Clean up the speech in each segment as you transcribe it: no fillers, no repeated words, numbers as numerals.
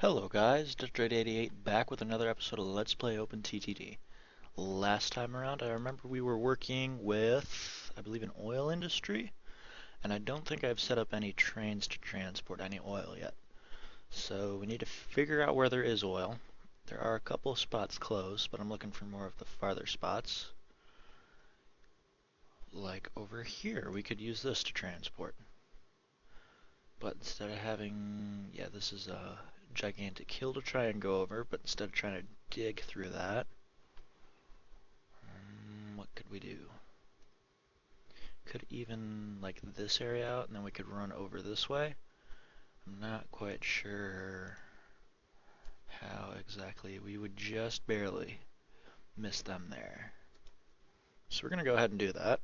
Hello guys, Detroit88 back with another episode of Let's Play OpenTTD. Last time around I remember we were working with, I believe, an oil industry, and I don't think I've set up any trains to transport any oil yet. So we need to figure out where there is oil. There are a couple of spots close, but I'm looking for more of the farther spots. Like over here, we could use this to transport. But instead of having, yeah, this is a gigantic hill to try and go over, but instead of trying to dig through that, what could we do? Could even like this area out, and then we could run over this way. I'm not quite sure how exactly. We would just barely miss them there. So we're going to go ahead and do that.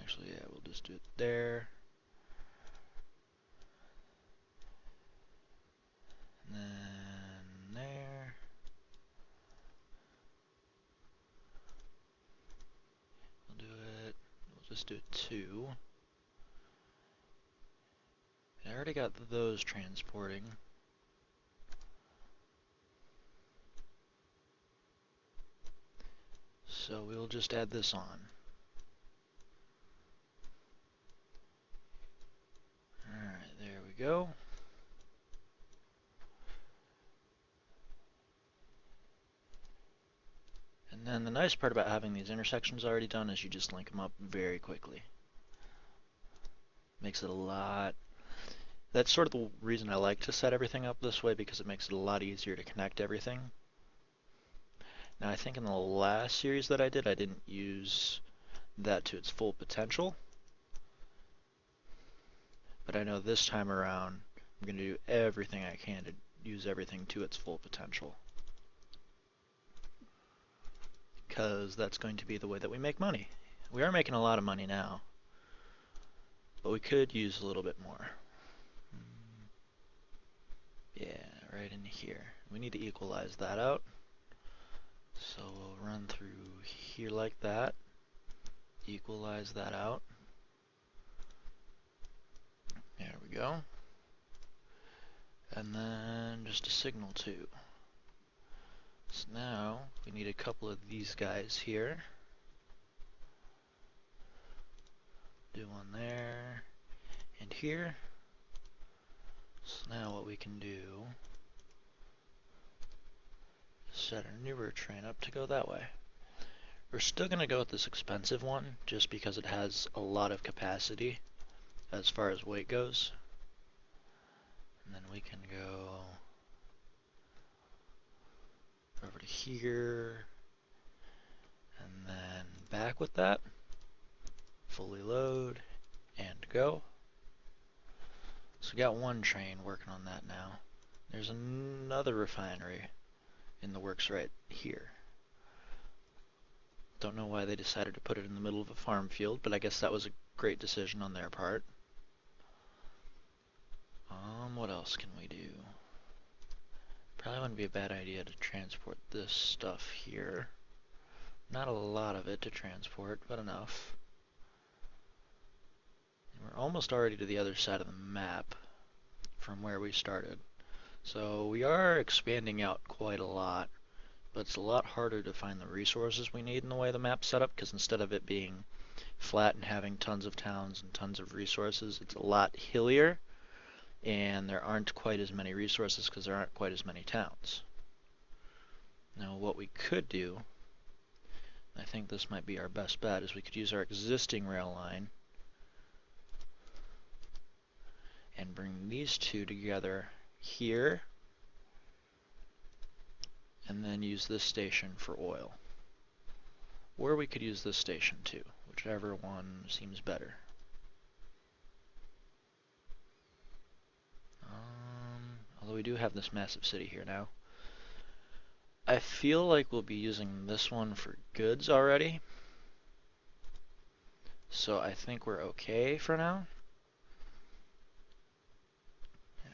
Actually, yeah, we'll just do it there. And then there. We'll do it. We'll just do it 2. I already got those transporting. So we'll just add this on. Alright, there we go. And then the nice part about having these intersections already done is you just link them up very quickly. Makes it a lot... That's sort of the reason I like to set everything up this way, because it makes it a lot easier to connect everything. Now I think in the last series that I didn't use that to its full potential. But I know this time around I'm going to do everything I can to use everything to its full potential. Because that's going to be the way that we make money. We are making a lot of money now, but we could use a little bit more. Yeah, right in here. We need to equalize that out. So we'll run through here like that. Equalize that out. There we go. And then just a signal too. So now we need a couple of these guys here. Do one there and here. So now what we can do is set our newer train up to go that way. We're still going to go with this expensive one just because it has a lot of capacity as far as weight goes. And then we can go over to here and then back with that. Fully load and go. So we got one train working on that now. There's another refinery in the works right here. Don't know why they decided to put it in the middle of a farm field, but I guess that was a great decision on their part. What else can we do? Probably wouldn't be a bad idea to transport this stuff here. Not a lot of it to transport, but enough. And we're almost already to the other side of the map from where we started. So we are expanding out quite a lot, but it's a lot harder to find the resources we need in the way the map's set up, because instead of it being flat and having tons of towns and tons of resources, it's a lot hillier, and there aren't quite as many resources because there aren't quite as many towns. Now what we could do, I think this might be our best bet, is we could use our existing rail line and bring these two together here, and then use this station for oil. Or we could use this station too, whichever one seems better. Although we do have this massive city here now. I feel like we'll be using this one for goods already. So I think we're okay for now.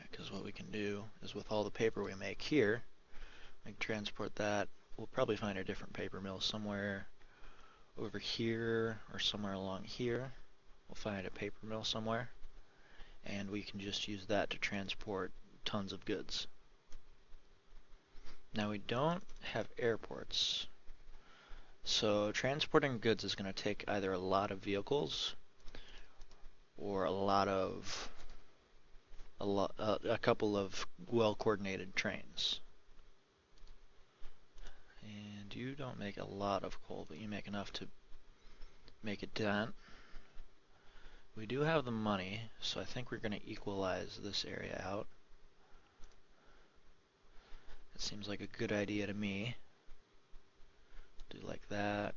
Because what we can do is with all the paper we make here, we can transport that. We'll probably find a different paper mill somewhere over here or somewhere along here. We'll find a paper mill somewhere. and we can just use that to transport tons of goods. Now we don't have airports, so transporting goods is going to take either a lot of vehicles or a couple of well-coordinated trains. And you don't make a lot of coal, but you make enough to make a dent. We do have the money, so I think we're going to equalize this area out. It seems like a good idea to me. Do like that.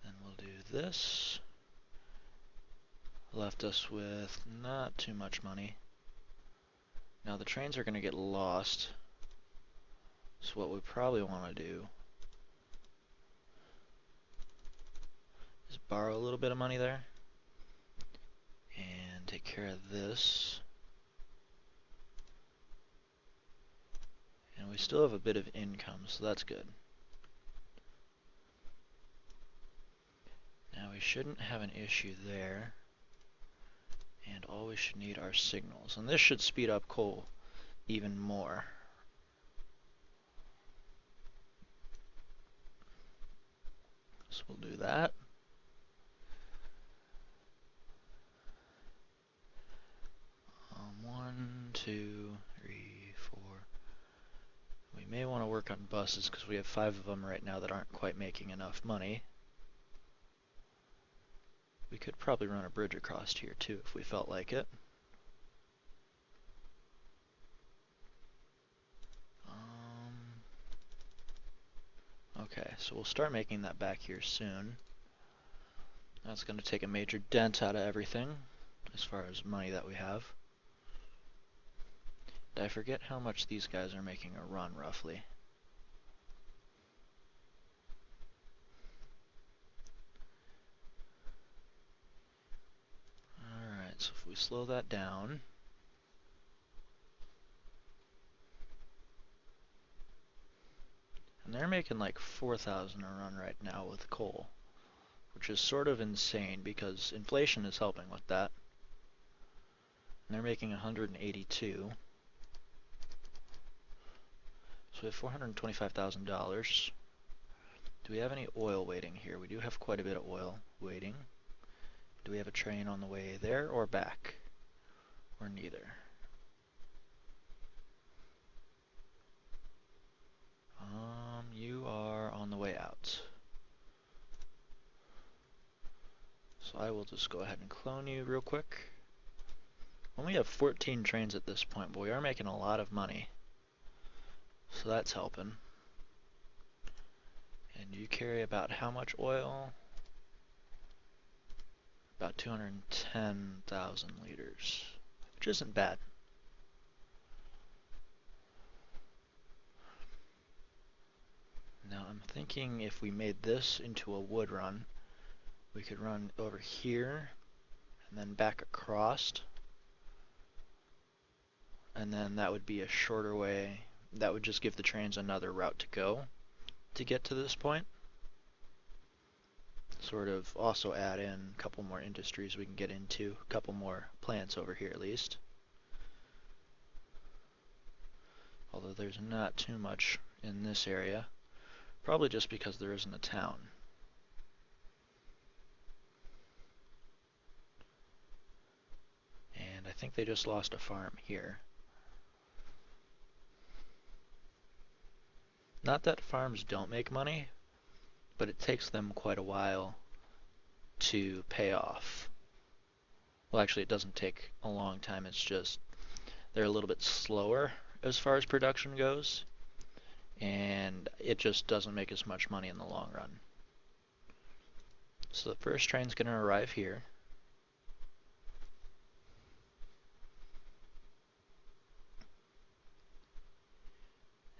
Then we'll do this. Left us with not too much money. Now the trains are going to get lost, so what we probably want to do is borrow a little bit of money there and take care of this. And we still have a bit of income, so that's good. Now we shouldn't have an issue there. And all we should need are signals. And this should speed up coal even more. So we'll do that. One, two, three, four. We may want to work on buses because we have 5 of them right now that aren't quite making enough money. We could probably run a bridge across here too if we felt like it. Okay, so we'll start making that back here soon. That's going to take a major dent out of everything as far as money that we have. Did I forget how much these guys are making a run roughly? Alright, so if we slow that down, and they're making like 4,000 a run right now with coal, which is sort of insane because inflation is helping with that. And they're making 182. So we have $425,000. Do we have any oil waiting here? We do have quite a bit of oil waiting. Do we have a train on the way there or back? Or neither? You are on the way out. So I will just go ahead and clone you real quick. Only have 14 trains at this point, but we are making a lot of money. So that's helping. And you carry about how much oil? About 210,000 liters, which isn't bad. Now I'm thinking if we made this into a wood run, we could run over here and then back across, and then that would be a shorter way. That would just give the trains another route to go to get to this point. Sort of also add in a couple more industries we can get into, a couple more plants over here at least. Although there's not too much in this area, probably just because there isn't a town. And I think they just lost a farm here. Not that farms don't make money, but it takes them quite a while to pay off. Well, actually, it doesn't take a long time. It's just they're a little bit slower as far as production goes, and it just doesn't make as much money in the long run. So the first train's going to arrive here.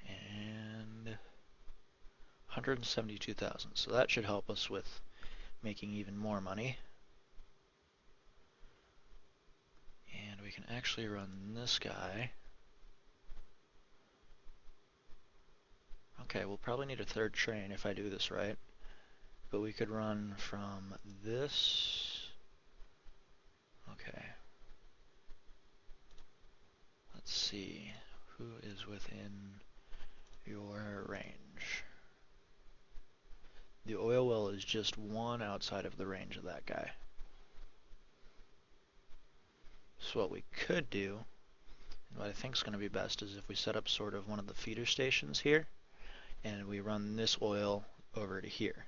And 172,000. So that should help us with making even more money. And we can actually run this guy. Okay, we'll probably need a third train if I do this right. But we could run from this see. Who is within your range? The oil well is just one outside of the range of that guy. So what we could do, and what I think is going to be best, is if we set up sort of one of the feeder stations here, and we run this oil over to here,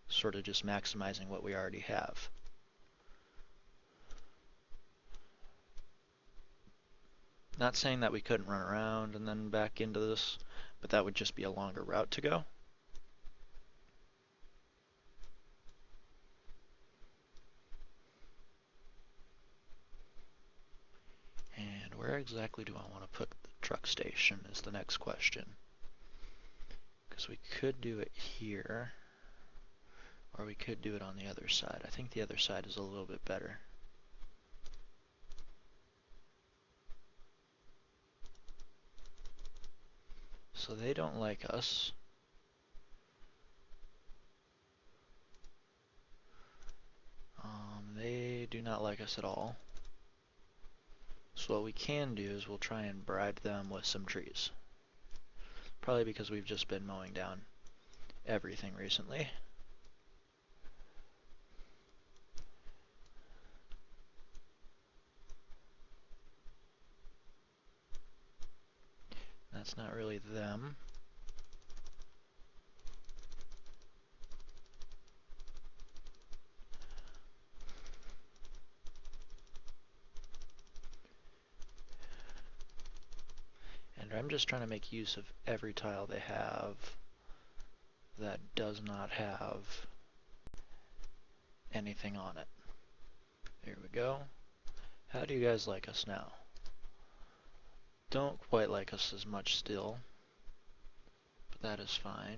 sort of just maximizing what we already have. Not saying that we couldn't run around and then back into this, but that would just be a longer route to go. And where exactly do I want to put the truck station is the next question. Because we could do it here, or we could do it on the other side. I think the other side is a little bit better. So they don't like us. They do not like us at all. So what we can do is we'll try and bribe them with some trees. Probably because we've just been mowing down everything recently. That's not really them. And I'm just trying to make use of every tile they have that does not have anything on it. There we go. How do you guys like us now? Don't quite like us as much still, but that is fine.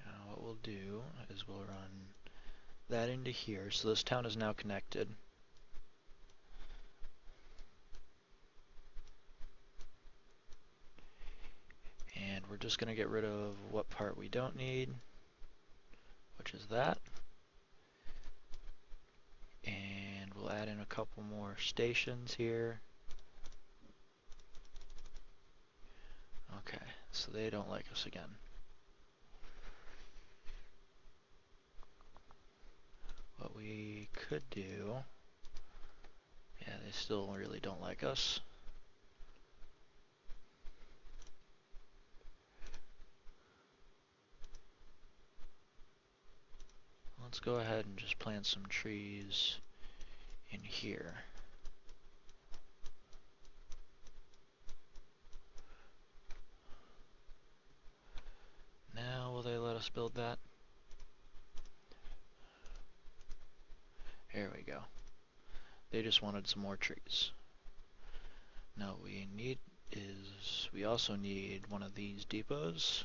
Now what we'll do is we'll run that into here, so this town is now connected. And we're just going to get rid of what part we don't need, which is that. And we'll add in a couple more stations here. Okay, so they don't like us again. What we could do, yeah, they still really don't like us. Let's go ahead and just plant some trees in here. Now, will they let us build that? Here we go. They just wanted some more trees. Now what we need is, we also need one of these depots,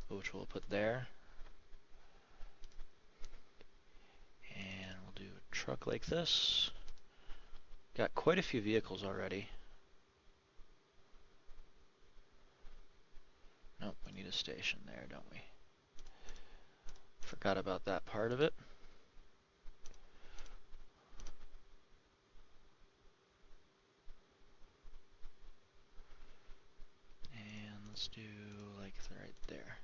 which we'll put there. And we'll do a truck like this. Got quite a few vehicles already. Nope, we need a station there, don't we? Forgot about that part of it. And let's do like right there.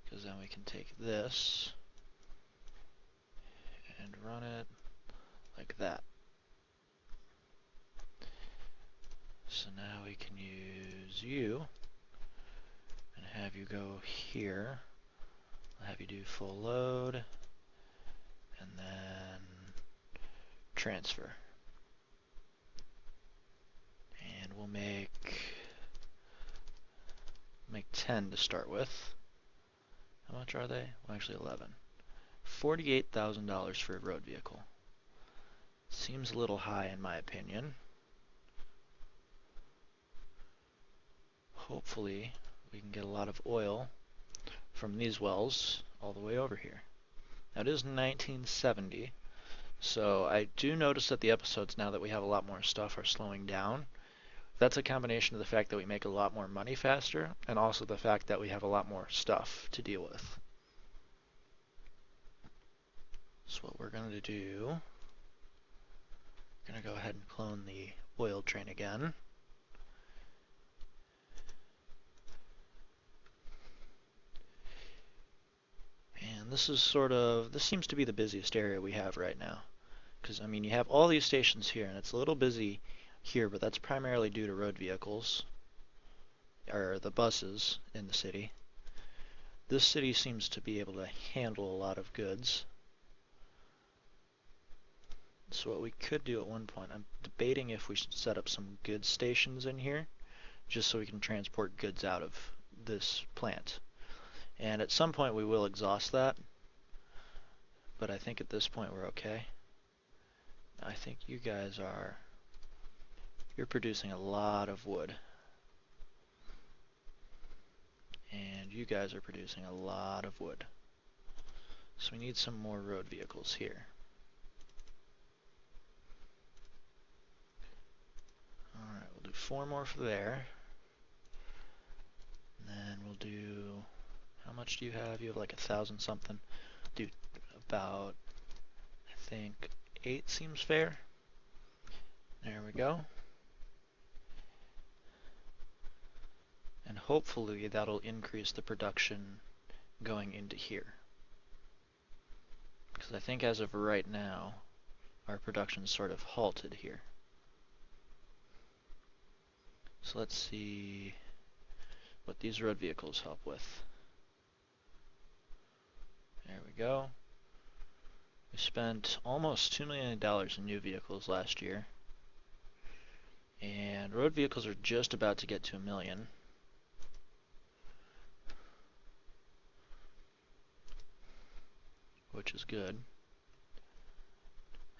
Because then we can take this and run it like that. So now we can use you and have you go here. I'll have you do full load and then transfer. And we'll make 10 to start with. How much are they? Well, actually 11. $48,000 for a road vehicle. Seems a little high in my opinion. Hopefully we can get a lot of oil from these wells all the way over here. Now it is 1970, so I do notice that the episodes, now that we have a lot more stuff, are slowing down. That's a combination of the fact that we make a lot more money faster, and also the fact that we have a lot more stuff to deal with. So what we're going to do We're going to go ahead and clone the oil train again. And this seems to be the busiest area we have right now. Because, I mean, you have all these stations here, and it's a little busy here, but that's primarily due to road vehicles, or the buses in the city. This city seems to be able to handle a lot of goods. So what we could do at one point, I'm debating if we should set up some goods stations in here, just so we can transport goods out of this plant. And at some point we will exhaust that, but I think at this point we're okay. I think you guys you're producing a lot of wood. And you guys are producing a lot of wood. So we need some more road vehicles here. Alright, we'll do 4 more for there. And then we'll do, how much do you have? You have like 1,000 something. Do about, I think, 8 seems fair. There we go. And hopefully that'll increase the production going into here. Because I think as of right now, our production's sort of halted here. So let's see what these road vehicles help with. There we go. We spent almost $2 million in new vehicles last year. And road vehicles are just about to get to 1 million. Which is good.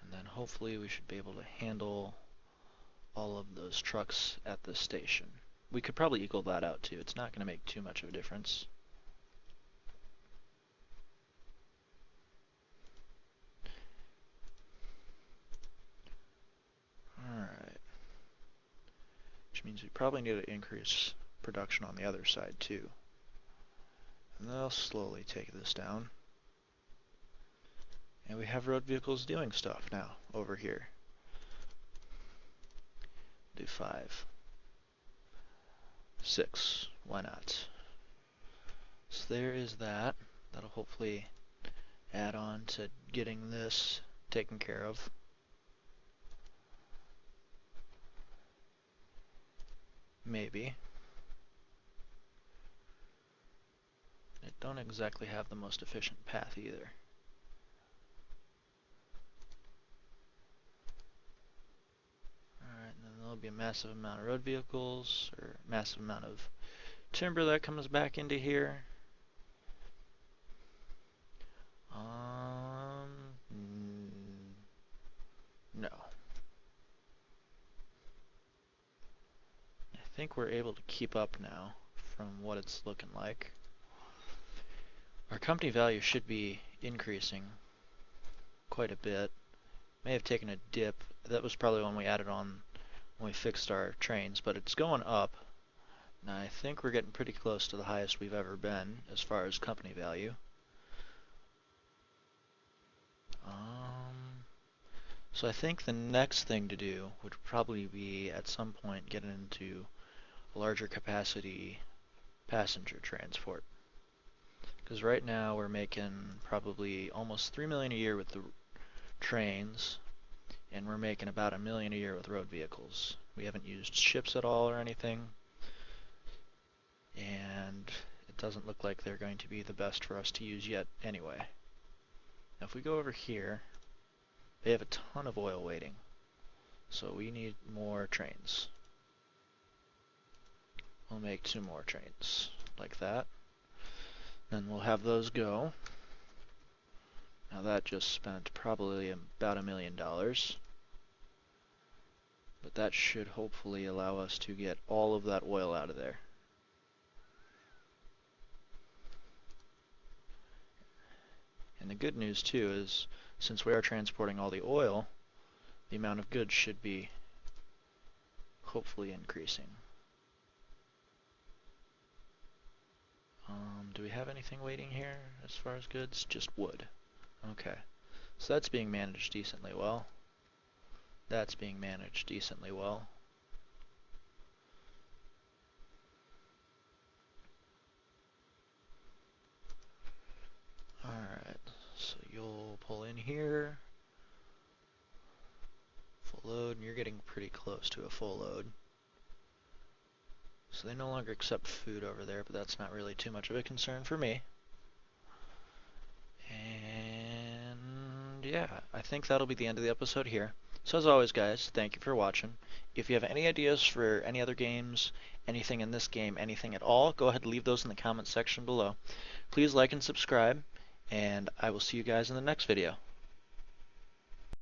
And then hopefully we should be able to handle all of those trucks at the station. We could probably equal that out too. It's not going to make too much of a difference. Alright. Which means we probably need to increase production on the other side too. And they'll slowly take this down. And we have road vehicles doing stuff now over here. Do 5. 6. Why not? So there is that. That'll hopefully add on to getting this taken care of. Maybe. It don't exactly have the most efficient path either. Alright, and then there'll be a massive amount of road vehicles, or massive amount of timber that comes back into here. No. I think we're able to keep up now from what it's looking like. Our company value should be increasing quite a bit. May have taken a dip. That was probably when we added on, when we fixed our trains, but it's going up. Now I think we're getting pretty close to the highest we've ever been as far as company value. So I think the next thing to do would probably be at some point get into a larger capacity passenger transport. Because right now we're making probably almost 3 million a year with the trains, and we're making about 1 million a year with road vehicles. We haven't used ships at all or anything, and it doesn't look like they're going to be the best for us to use yet anyway. Now if we go over here, they have a ton of oil waiting, so we need more trains. We'll make 2 more trains like that. Then we'll have those go. Now that just spent probably about $1 million. But that should hopefully allow us to get all of that oil out of there. And the good news too is, since we are transporting all the oil, the amount of goods should be hopefully increasing. Do we have anything waiting here as far as goods? Just wood. Okay. So that's being managed decently well. That's being managed decently well. Alright, so you'll pull in here, full load, and you're getting pretty close to a full load. So they no longer accept food over there, but that's not really too much of a concern for me. And yeah, I think that'll be the end of the episode here. So as always, guys, thank you for watching. If you have any ideas for any other games, anything in this game, anything at all, go ahead and leave those in the comments section below. Please like and subscribe, and I will see you guys in the next video.